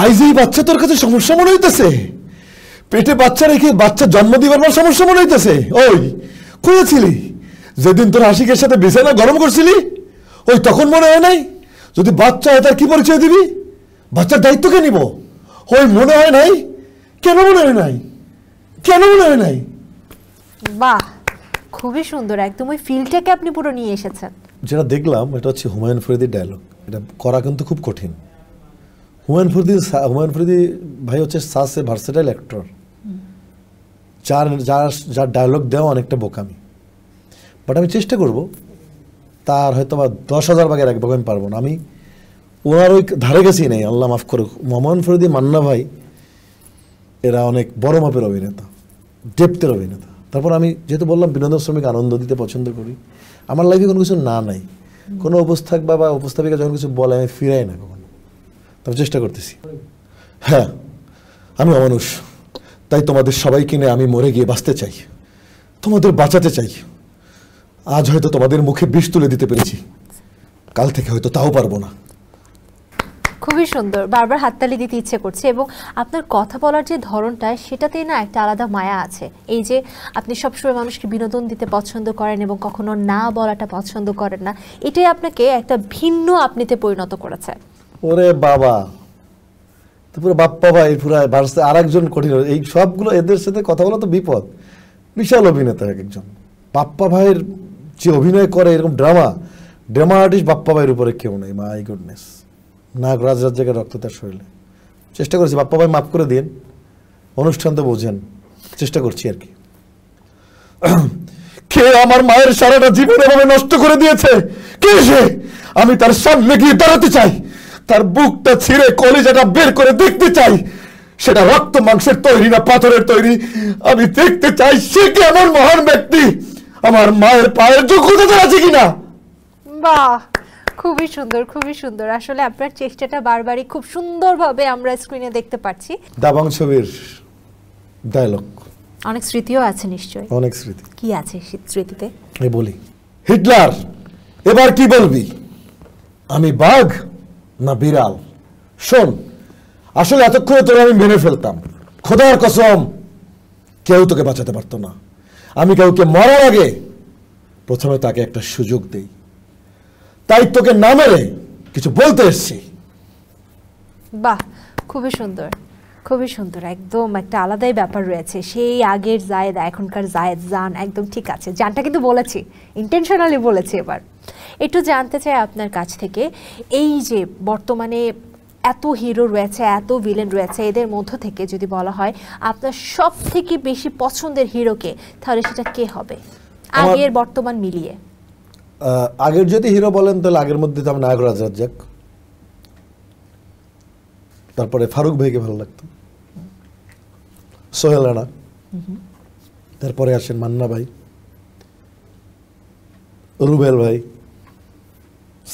আইজ এই বাচ্চা তোর কাছে সমস্যা মনে হইতেছে? পেটে বাচ্চা রেখে বাচ্চা জন্ম দিবার পর সমস্যা মনে হইতেছে? ওই করেছিলি যেদিন তোর আশিকের সাথে বিছানা গরম করছিলি, ওই তখন মনে হয় নাই? যদি বাচ্চা হয় তার কি পরিচয় দিবি? বাচ্চার দায়িত্ব কে নিব? ওই মনে হয় নাই? কেন মনে হয় নাই? কেন মনে হয় নাই? বাহ, খুবই সুন্দর, একদম ওই ফিলটাকে আপনি পুরো নিয়ে এসেছেন। যেটা দেখলাম এটা হচ্ছে হুমায়ুন ফরিদির ডায়লগ। এটা করা কিন্তু খুব কঠিন। হুমায়ুন ফরিদি ভাই হচ্ছে সাসে ভার্সেটাইল অ্যাক্টর, যার ডায়লগ দেওয়া অনেকটা বোকামি। বাট আমি চেষ্টা করব, তার হয়তো বা 10,000 ভাগের 1 ভাগ আমি পারবো না। আমি ওনার ওই ধারে গেছি নেই, আল্লাহ মাফ করুক। হুমায়ুন ফরিদি, মান্না ভাই এরা অনেক বড় মাপের অভিনেতা, ডেপথের অভিনেতা। তারপর আমি যেহেতু বললাম বিনোদন শ্রমিক আনন্দ দিতে পছন্দ করি, আমার লাইফে কোনো কিছু না নাই, কোনো উপস্থাপক বা উপস্থাপিকা যখন কিছু বলে আমি ফিরাই না কখনো। তবে চেষ্টা করতেছি। হ্যাঁ, আমি অমানুষ, তাই তোমাদের সবাইকে নিয়ে আমি মরে গিয়ে বাঁচতে চাই, তোমাদের বাঁচাতে চাই। আজ হয়তো তোমাদের মুখে বিষ তুলে দিতে পেরেছি, কাল থেকে হয়তো তাও পারবো না। খুবই সুন্দর, বারবার হাততালি দিতে ইচ্ছে করছে। এবং আপনার কথা বলার যে ধরনটা, সেটাতেই না একটা আলাদা মায়া আছে। এই যে আপনি সবসময় মানুষকে বিনোদন দিতে পছন্দ করেন এবং কখনো না বলাটা পছন্দ করেন না, এটাই আপনাকে একটা ভিন্ন আপনিতে পরিণত করেছে। ওরে বাবা, তো পুরো বাপ্পা ভাই পুরো ভার্সে আরেকজন কঠিন। এই সবগুলো এদের সাথে কথা বলা তো বিপদ। বিশাল অভিনেতা এক একজন। বাপ্পা ভাইয়ের যে অভিনয় করে, এরকম ড্রামা আর্টিস্ট বাপ্পা ভাইয়ের উপরে কেউ নেই। মাই গুডনেস, নাগরাজ জায়গায় রক্ত তার শরীরে। চেষ্টা করছি, বাপ্পা ভাই মাফ করে দিন, অনুষ্ঠান তো বোঝেন, চেষ্টা করছি আর কি। কে আমার মায়ের সারাটা জীবন এভাবে নষ্ট করে দিয়েছে? কে সে? আমি তার সামনে গিয়ে দাঁড়াতে চাই, তার বুকটা ছিঁড়ে কলিজাটা বের করে দেখতে চাই। সেটা রক্ত মাংসের তৈরি না পাথরের তৈরি, আমি দেখতে চাই সে কি এমন মহান ব্যক্তি, আমার মায়ের পায়ের যোগ্যতা আছে কিনা। বাহ, খুবই সুন্দর, খুবই সুন্দর। আসলে আপনার চেষ্টাটা বারবারই খুব সুন্দরভাবে আমরা স্ক্রিনে দেখতে পাচ্ছি। দাবাং ছবির ডায়লগ, অনেক স্মৃতিও আছে নিশ্চয়ই। অনেক স্মৃতি। কি আছে স্মৃতিতে? আমি বলি, হিটলার এবার কি বলবি? আমি বাঘ না বিড়াল? শোন, আসলে এতক্ষণে তোরা আমি মেনে ফেলতাম, খোদার কসম কেউ তোকে বাঁচাতে পারতো না। আমি কাউকে মরার আগে প্রথমে তাকে একটা সুযোগ দেই, তাই তোকে না মেরে কিছু বলতে এসছি। বাহ, খুবই সুন্দর, খুবই সুন্দর। একদম একটা আলাদাই ব্যাপার রয়েছে। সেই আগের জায়েদ, এখনকার জায়েদ, জান একদম ঠিক আছে। জানটা কিন্তু বলেছি, ইন্টেনশনালি বলেছি। এবার একটু জানতে চাই আপনার কাছ থেকে, এই যে বর্তমানে এত হিরো রয়েছে, এত ভিলেন রয়েছে, এদের মধ্য থেকে যদি বলা হয় আপনার সব থেকে বেশি পছন্দের হিরোকে, তাহলে সেটা কে হবে আগের বর্তমান মিলিয়ে? আগের যদি হিরো বলেন তাহলে আগের মধ্যে তো আমার নাগরাজ রাজ্জাক, তারপরে ফারুক ভাইকে ভালো লাগতো, সোহেল রানা, তারপরে আসেন মান্না ভাই, রুবেল ভাই,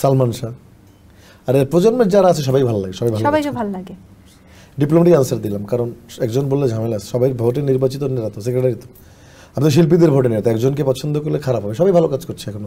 সালমান শাহ। আর এর প্রজন্মের যারা আছে সবাই ভালো লাগে, সবাইকে ভালো লাগে। ডিপ্লোমেটিক আনসার দিলাম, কারণ একজন বললে ঝামেলা আছে। সবাই ভোটে নির্বাচিত নেতা তো, সেক্রেটারি তো, আপনি শিল্পীদের ভোটে নেতা, একজনকে পছন্দ করলে খারাপ হবে। সবাই ভালো কাজ করছে এখন।